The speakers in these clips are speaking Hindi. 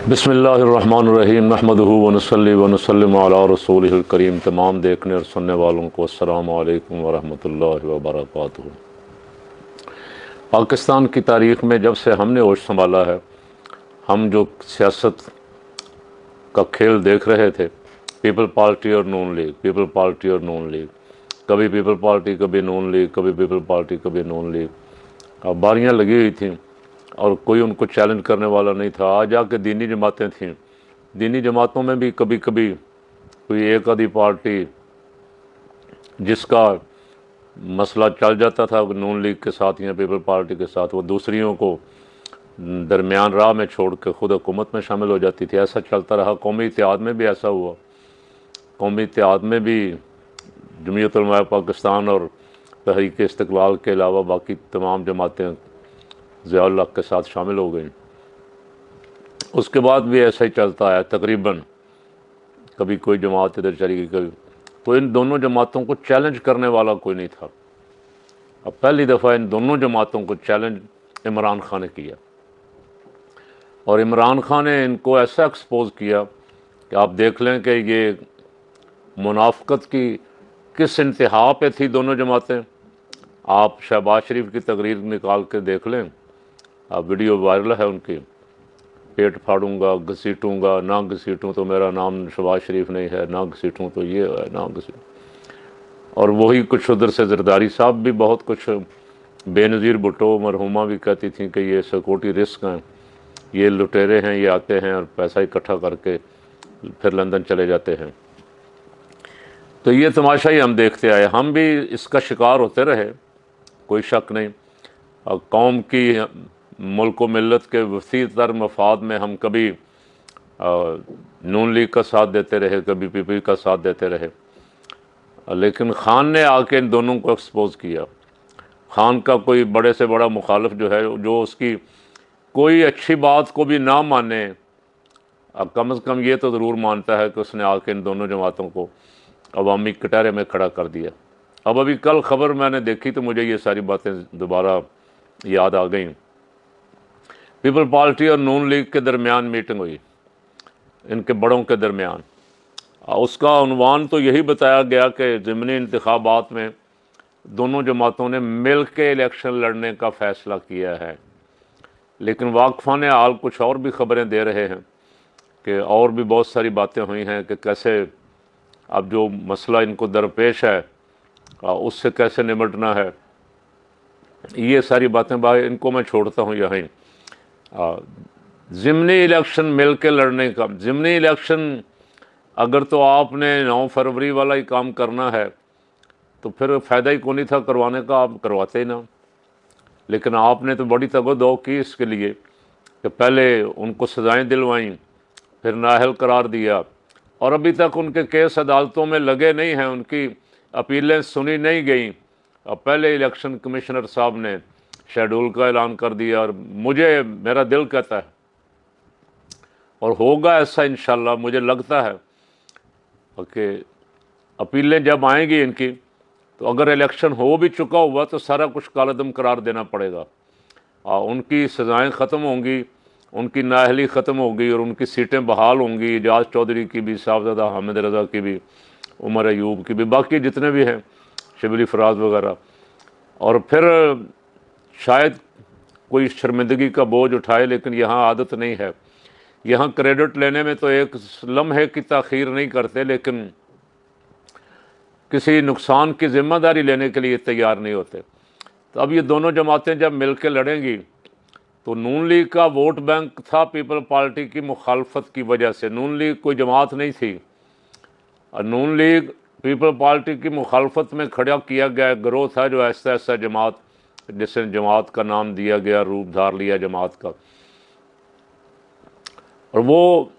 बिस्मिल्लाहिर्रहमानिर्रहीम नहमदुहु व नसल्ली व नसल्लिमु अला रसूलिहिल करीम। तमाम देखने और सुनने वालों को अस्सलामु अलैकुम व रहमतुल्लाहि व बरकातुहू। पाकिस्तान की तारीख़ में जब से हमने होश संभाला है, हम जो सियासत का खेल देख रहे थे, पीपल पार्टी और नून लीग, पीपल पार्टी और नून लीग, कभी पीपल पार्टी कभी नून लीग, कभी पीपल पार्टी कभी नून लीग, अब बारियाँ लगी हुई थीं और कोई उनको चैलेंज करने वाला नहीं था। आज आके दीनी जमातें थीं, दीनी जमातों में भी कभी कभी कोई एक आधी पार्टी जिसका मसला चल जाता था नून लीग के साथ या पीपल पार्टी के साथ, वो दूसरियों को दरमियान राह में छोड़ के खुद हुकूमत में शामिल हो जाती थी। ऐसा चलता रहा। कौमी इत्तेहाद में भी ऐसा हुआ। कौमी इत्तेहाद में भी जमीयत उलमा पाकिस्तान और तहरीक इस्तिकलाल के अलावा बाकी तमाम जमातें ज़ियाउल हक़ के साथ शामिल हो गई। उसके बाद भी ऐसा ही चलता है तकरीबन। कभी कोई जमात इधर चली गई, कभी तो इन दोनों जमातों को चैलेंज करने वाला कोई नहीं था। अब पहली दफ़ा इन दोनों जमातों को चैलेंज इमरान खान ने किया और इमरान खान ने इनको ऐसा एक्सपोज किया कि आप देख लें कि ये मुनाफ़क़त की किस इंतहा पे थी दोनों जमातें। आप शहबाज शरीफ की तकरीर निकाल के देख लें, आप वीडियो वायरल है उनकी, पेट फाड़ूंगा, घसीटूंगा, ना घसीटूँ तो मेरा नाम शहबाज शरीफ नहीं है, ना घसीटूँ तो ये है, ना घसीटूँ। और वही कुछ उधर से जरदारी साहब भी बहुत कुछ, बेनज़ीर भुट्टो मरहुमा भी कहती थी कि ये सिक्योरिटी रिस्क हैं, ये लुटेरे हैं, ये आते हैं और पैसा इकट्ठा करके फिर लंदन चले जाते हैं। तो ये तमाशा ही हम देखते आए, हम भी इसका शिकार होते रहे, कोई शक नहीं। कौम की, मुल्क व मिल्लत के वसी तर मफाद में हम कभी नून लीग का साथ देते रहे, कभी पीपी का साथ देते रहे, लेकिन ख़ान ने आके इन दोनों को एक्सपोज किया। ख़ान का कोई बड़े से बड़ा मुखालिफ जो है, जो उसकी कोई अच्छी बात को भी ना माने, कम से कम ये तो ज़रूर मानता है कि उसने आके इन दोनों जमातों को अवामी कटहरे में खड़ा कर दिया। अब अभी कल ख़बर मैंने देखी तो मुझे ये सारी बातें दोबारा याद आ गई। पीपल पार्टी और नून लीग के दरमियान मीटिंग हुई, इनके बड़ों के दरमियान। उसका उन्वान तो यही बताया गया कि ज़िमनी इंतखाबात में दोनों जमातों ने मिल के इलेक्शन लड़ने का फ़ैसला किया है। लेकिन वाकफ़ान हाल कुछ और भी ख़बरें दे रहे हैं कि और भी बहुत सारी बातें हुई हैं कि कैसे अब जो मसला इनको दरपेश है उससे कैसे निपटना है। ये सारी बातें इनको मैं छोड़ता हूँ यहीं। ज़िमनी इलेक्शन मिल के लड़ने का, ज़िमनी इलेक्शन अगर तो आपने 9 फरवरी वाला ही काम करना है तो फिर फ़ायदा ही कोई नहीं था करवाने का, आप करवाते ही ना। लेकिन आपने तो बड़ी तगदो की इसके लिए कि पहले उनको सज़ाएँ दिलवाईं, फिर नाअहल करार दिया और अभी तक उनके केस अदालतों में लगे नहीं हैं, उनकी अपीलें सुनी नहीं गई। अब पहले इलेक्शन कमिश्नर साहब ने शेड्यूल का ऐलान कर दिया और मेरा दिल कहता है और होगा ऐसा इंशाल्लाह, मुझे लगता है कि अपीलें जब आएंगी इनकी तो अगर इलेक्शन हो भी चुका हुआ तो सारा कुछ कालदम करार देना पड़ेगा। उनकी सज़ाएँ ख़त्म होंगी, उनकी नाअहली ख़त्म होगी और उनकी सीटें बहाल होंगी। एजाज चौधरी की भी, साहबजादा हामिद रज़ा की भी, उमर अयूब की भी, बाकी जितने भी हैं, शिबली फराज वगैरह। और फिर शायद कोई शर्मिंदगी का बोझ उठाए, लेकिन यहाँ आदत नहीं है। यहाँ क्रेडिट लेने में तो एक लम्हे की ताख़ीर नहीं करते, लेकिन किसी नुकसान की ज़िम्मेदारी लेने के लिए तैयार नहीं होते। तो अब ये दोनों जमातें जब मिल के लड़ेंगी तो नून लीग का वोट बैंक था पीपल पार्टी की मुखालफत की वजह से। नून लीग कोई जमात नहीं थी और नून लीग पीपल पार्टी की मुखालफत में खड़ा किया गया गिरोह था, जो ऐसा ऐसा जमात, जिसने जमात का नाम दिया गया, रूप धार लिया जमात का। और वो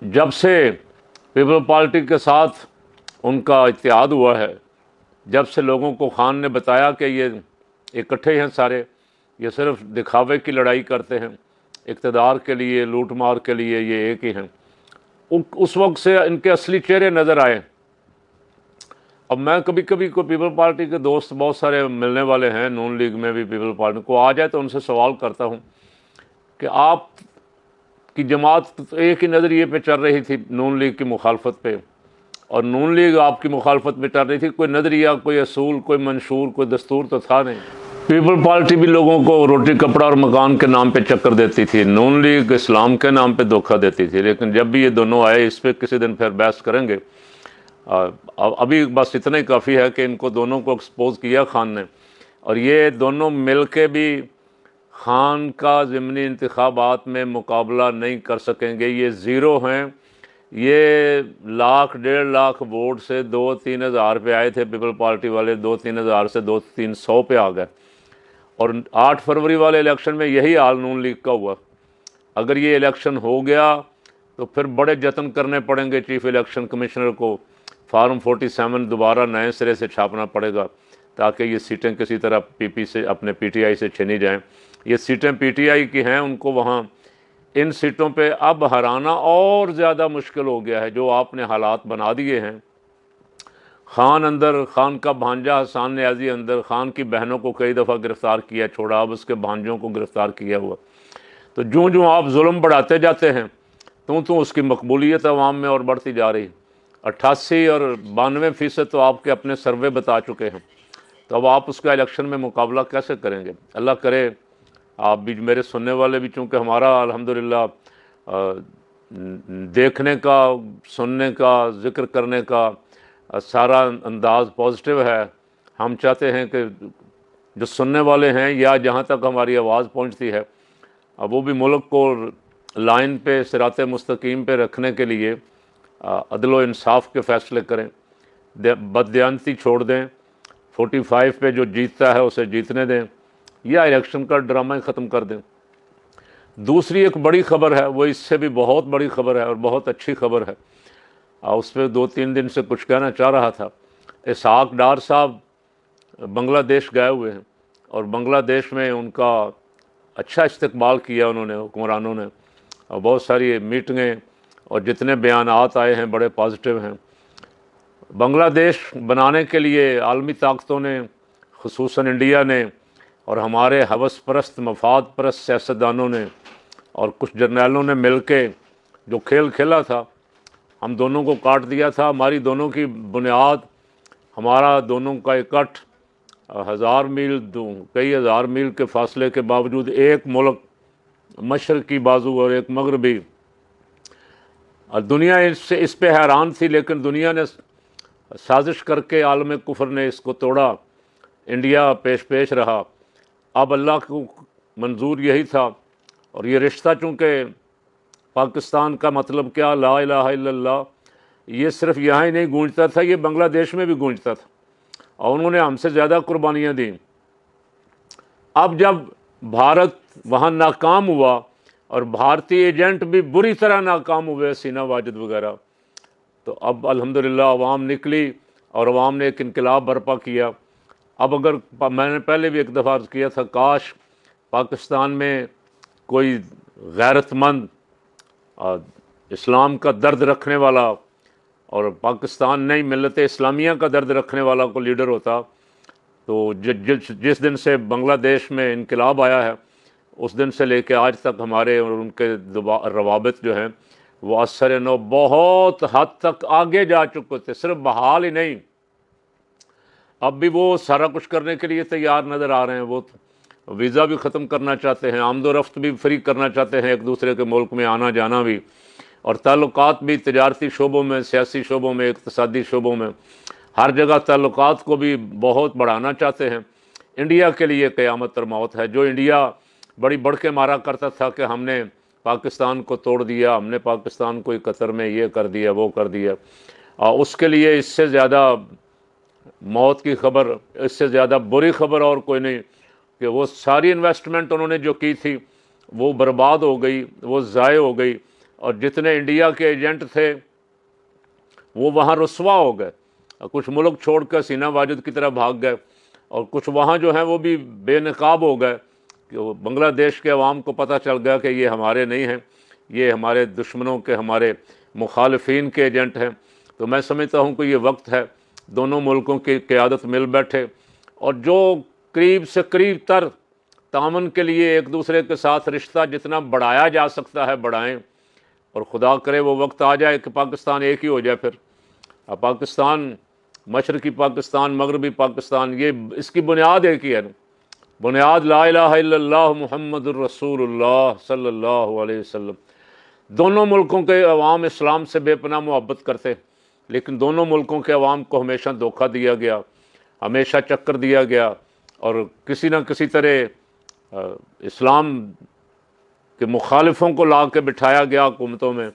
जब से पीपल पार्टी के साथ उनका इत्तेहाद हुआ है, जब से लोगों को ख़ान ने बताया कि ये इकट्ठे हैं सारे, ये सिर्फ दिखावे की लड़ाई करते हैं, इक़्तिदार के लिए, लूट मार के लिए ये एक ही हैं, उस वक्त से इनके असली चेहरे नज़र आए। अब मैं कभी कभी को पीपल पार्टी के दोस्त बहुत सारे मिलने वाले हैं, नून लीग में भी पीपल पार्टी को आ जाए तो उनसे सवाल करता हूँ कि आप की जमात एक ही नज़रिए पे चल रही थी, नून लीग की मुखालफत पे, और नून लीग आपकी मुखालफत में चल रही थी। कोई नज़रिया, कोई असूल, कोई मंशूर, कोई दस्तूर तो था नहीं। पीपल पार्टी भी लोगों को रोटी कपड़ा और मकान के नाम पे चक्कर देती थी, नून लीग इस्लाम के नाम पे धोखा देती थी। लेकिन जब भी ये दोनों आए, इस पर किसी दिन फिर बहस करेंगे। अभी बस इतना ही काफ़ी है कि इनको दोनों को एक्सपोज किया खान ने, और ये दोनों मिल के भी खान का ज़िमनी इंतखाबात में मुकाबला नहीं कर सकेंगे। ये ज़ीरो हैं। ये 1,00,000 1,50,000 वोट से 2-3 हज़ार पे आए थे पीपल पार्टी वाले, 2-3 हज़ार से 200-300 पे आ गए। और 8 फरवरी वाले इलेक्शन में यही हाल नून लीग का हुआ। अगर ये इलेक्शन हो गया तो फिर बड़े जतन करने पड़ेंगे चीफ इलेक्शन कमिश्नर को। फार्म 47 दोबारा नए सिरे से छापना पड़ेगा ताकि ये सीटें किसी तरह पीपी से, अपने पीटीआई से छीनी जाएं। ये सीटें पीटीआई की हैं, उनको वहाँ इन सीटों पे अब हराना और ज़्यादा मुश्किल हो गया है। जो आपने हालात बना दिए हैं, खान अंदर, खान का भांजा हसान न्याजी अंदर, खान की बहनों को कई दफ़ा गिरफ़्तार किया छोड़ा, अब उसके भांजों को गिरफ़्तार किया हुआ। तो जो जो आप जुल्म बढ़ाते जाते हैं तो उसकी मकबूलियत अवाम में और बढ़ती जा रही है। 88 और 92% तो आपके अपने सर्वे बता चुके हैं। तो अब आप उसका इलेक्शन में मुकाबला कैसे करेंगे? अल्लाह करे आप भी, मेरे सुनने वाले भी, चूँकि हमारा अल्हम्दुलिल्लाह देखने का, सुनने का, ज़िक्र करने का सारा अंदाज़ पॉजिटिव है। हम चाहते हैं कि जो सुनने वाले हैं या जहाँ तक हमारी आवाज़ पहुँचती है, अब वो भी मुल्क को लाइन पे, सिरात मुस्तकीम पे रखने के लिए अदल व इंसाफ के फ़ैसले करें, बददियानती छोड़ दें, 45 पे जो जीतता है उसे जीतने दें, या इलेक्शन का ड्रामा ही ख़त्म कर दें। दूसरी एक बड़ी ख़बर है, वो इससे भी बहुत बड़ी ख़बर है और बहुत अच्छी ख़बर है। उस पर 2-3 दिन से कुछ कहना चाह रहा था। इसहाक डार साहब बांग्लादेश गए हुए हैं और बांग्लादेश में उनका अच्छा इस्तकबाल किया उन्होंने, हुक्मरानों ने, और बहुत सारी मीटिंगें और जितने बयानात आए हैं बड़े पॉजिटिव हैं। बांग्लादेश बनाने के लिए आलमी ताकतों ने, खुसूसन इंडिया ने और हमारे हवस परस्त, मफाद परस्त सियासतदानों ने और कुछ जर्नैलों ने मिल के जो खेल खेला था, हम दोनों को काट दिया था। हमारी दोनों की बुनियाद, हमारा दोनों का इकट्ठ 1000 मील, कई हज़ार मील के फासले के बावजूद, एक मुल्क मशरक़ी बाजू और एक मगरबी, और दुनिया इस पे हैरान थी। लेकिन दुनिया ने साजिश करके, आलम कुफर ने इसको तोड़ा, इंडिया पेश रहा। अब अल्लाह को मंजूर यही था। और ये रिश्ता, चूँकि पाकिस्तान का मतलब क्या, ला इलाहा इल्लल्लाह, ये सिर्फ यहाँ ही नहीं गूंजता था, ये बांग्लादेश में भी गूंजता था और उन्होंने हमसे ज़्यादा कुर्बानियाँ दी। अब जब भारत वहाँ नाकाम हुआ और भारतीय एजेंट भी बुरी तरह नाकाम हुए, सीना वाजिद वगैरह, तो अब अल्हम्दुलिल्लाह अवाम निकली और अवाम ने एक इनकलाब बर्पा किया। अब अगर, मैंने पहले भी एक दफ़ा अर्ज़ किया था, काश पाकिस्तान में कोई गैरतमंद, इस्लाम का दर्द रखने वाला और पाकिस्तान नहीं, मिल्लत इस्लामिया का दर्द रखने वाला को लीडर होता, तो जिस दिन से बांग्लादेश में इनकलाब आया है उस दिन से लेकर आज तक हमारे और उनके रवाबित जो हैं वो असर नो बहुत हद तक आगे जा चुके थे। सिर्फ बहाल ही नहीं, अब भी वो सारा कुछ करने के लिए तैयार नज़र आ रहे हैं। वो वीज़ा भी ख़त्म करना चाहते हैं, आमदोरफ्त भी फ्री करना चाहते हैं, एक दूसरे के मुल्क में आना जाना भी, और ताल्लुकात भी, तजारती शोबों में, सियासी शोबों में, इक़्तिसादी शोबों में, हर जगह ताल्लुकात को भी बहुत बढ़ाना चाहते हैं। इंडिया के लिए क़यामत और मौत है। जो इंडिया बड़ी बढ़ के मारा करता था कि हमने पाकिस्तान को तोड़ दिया, हमने पाकिस्तान को कतर में ये कर दिया, वो कर दिया, उसके लिए इससे ज़्यादा मौत की खबर, इससे ज़्यादा बुरी खबर और कोई नहीं कि वो सारी इन्वेस्टमेंट उन्होंने जो की थी वो बर्बाद हो गई, वो ज़ाय हो गई, और जितने इंडिया के एजेंट थे वो वहाँ रुस्वा हो गए। कुछ मुल्क छोड़ कर सीना वाजिद की तरह भाग गए और कुछ वहाँ जो हैं वो भी बेनकाब हो गए कि बांग्लादेश के अवाम को पता चल गया कि ये हमारे नहीं हैं, ये हमारे दुश्मनों के, हमारे मुखालिफिन के एजेंट हैं। तो मैं समझता हूँ कि ये वक्त है दोनों मुल्कों की क़यादत मिल बैठे और जो करीब से करीब तर तामन के लिए एक दूसरे के साथ रिश्ता जितना बढ़ाया जा सकता है बढ़ाएं, और खुदा करे वो वक्त आ जाए कि पाकिस्तान एक ही हो जाए। फिर अब पाकिस्तान, मशरक़ी पाकिस्तान, मगरबी पाकिस्तान, ये इसकी बुनियाद एक ही है ना, बुनियाद ला इलाहा इल्लल्लाह मुहम्मदुर रसूलुल्लाह सल्लल्लाहु अलैहि वसल्लम। दोनों मुल्कों के अवाम इस्लाम से बेपनाह मोहब्बत करते, लेकिन दोनों मुल्कों के अवाम को हमेशा धोखा दिया गया, हमेशा चक्कर दिया गया, और किसी न किसी तरह इस्लाम के मुखालिफों को ला के बिठाया गया हुकूमतों में।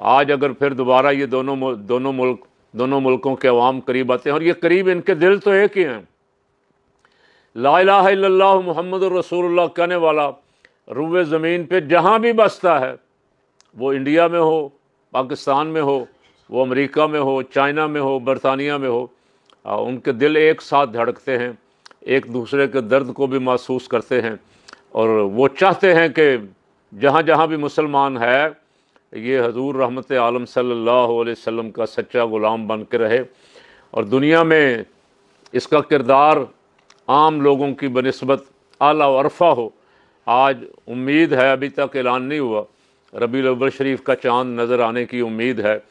आज अगर फिर दोबारा ये दोनों मुल्कों के अवाम करीब आते हैं, और ये करीब इनके दिल तो एक ही हैं। ला इलाहा इल्लल्लाह मुहम्मदुर रसूलुल्लाह कहने वाला रुए ज़मीन पे जहाँ भी बसता है, वो इंडिया में हो, पाकिस्तान में हो, वो अमेरिका में हो, चाइना में हो, बरतानिया में हो, उनके दिल एक साथ धड़कते हैं, एक दूसरे के दर्द को भी महसूस करते हैं, और वो चाहते हैं कि जहाँ जहाँ भी मुसलमान है ये हजूर रहमत आलम सल्लल्लाहु अलैहि वसल्लम का सच्चा ग़ुलाम बन के रहे, और दुनिया में इसका किरदार आम लोगों की बनिस्बत आला व अरफ़ा हो। आज उम्मीद है, अभी तक ऐलान नहीं हुआ, रबीउल अव्वल शरीफ का चाँद नज़र आने की उम्मीद है।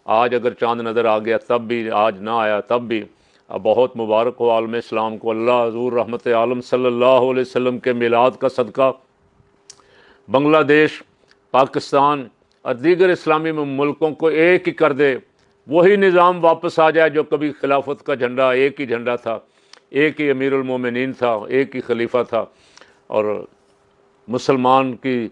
आज अगर चाँद नज़र आ गया तब भी, आज ना आया तब भी, अब बहुत मुबारक हो आलम इस्लाम को। अल्लाह हजूर रहमत आलम सल्लल्लाहु अलैहि वसल्लम के मिलाद का सदका बांग्लादेश, पाकिस्तान और दीगर इस्लामी मुल्कों को एक ही कर दे, वही निज़ाम वापस आ जाए जो कभी खिलाफत का झंडा एक ही झंडा था, एक ही अमीरुल मोमिनीन था, एक ही खलीफा था, और मुसलमान की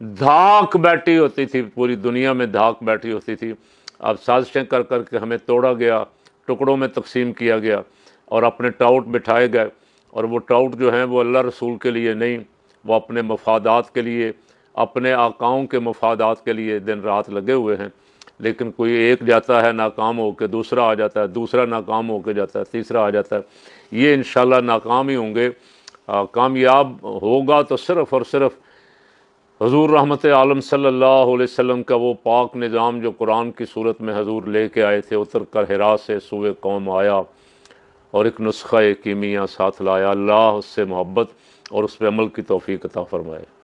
धाक बैठी होती थी, पूरी दुनिया में धाक बैठी होती थी। अब साजिशें कर कर के हमें तोड़ा गया, टुकड़ों में तकसीम किया गया, और अपने टाउट बिठाए गए, और वो टाउट जो हैं वो अल्लाह रसूल के लिए नहीं, वो अपने मफादात के लिए, अपने आकाओं के मफादात के लिए दिन रात लगे हुए हैं। लेकिन कोई एक जाता है नाकाम होकर, दूसरा आ जाता है, दूसरा नाकाम होकर जाता है, तीसरा आ जाता है। ये इंशाल्लाह नाकाम ही होंगे। कामयाब होगा तो सिर्फ़ और सिर्फ हजूर रहमत आलम सल्लल्लाहु अलैहि वसल्लम का वो पाक निज़ाम जो कुरान की सूरत में हजूर लेके आए थे, उतर कर हिरा से सूए कौम आया, और एक नुस्खा कीमिया साथ लाया। अल्लाह उससे मोहब्बत और उस पर अमल की तौफीक अता फरमाए।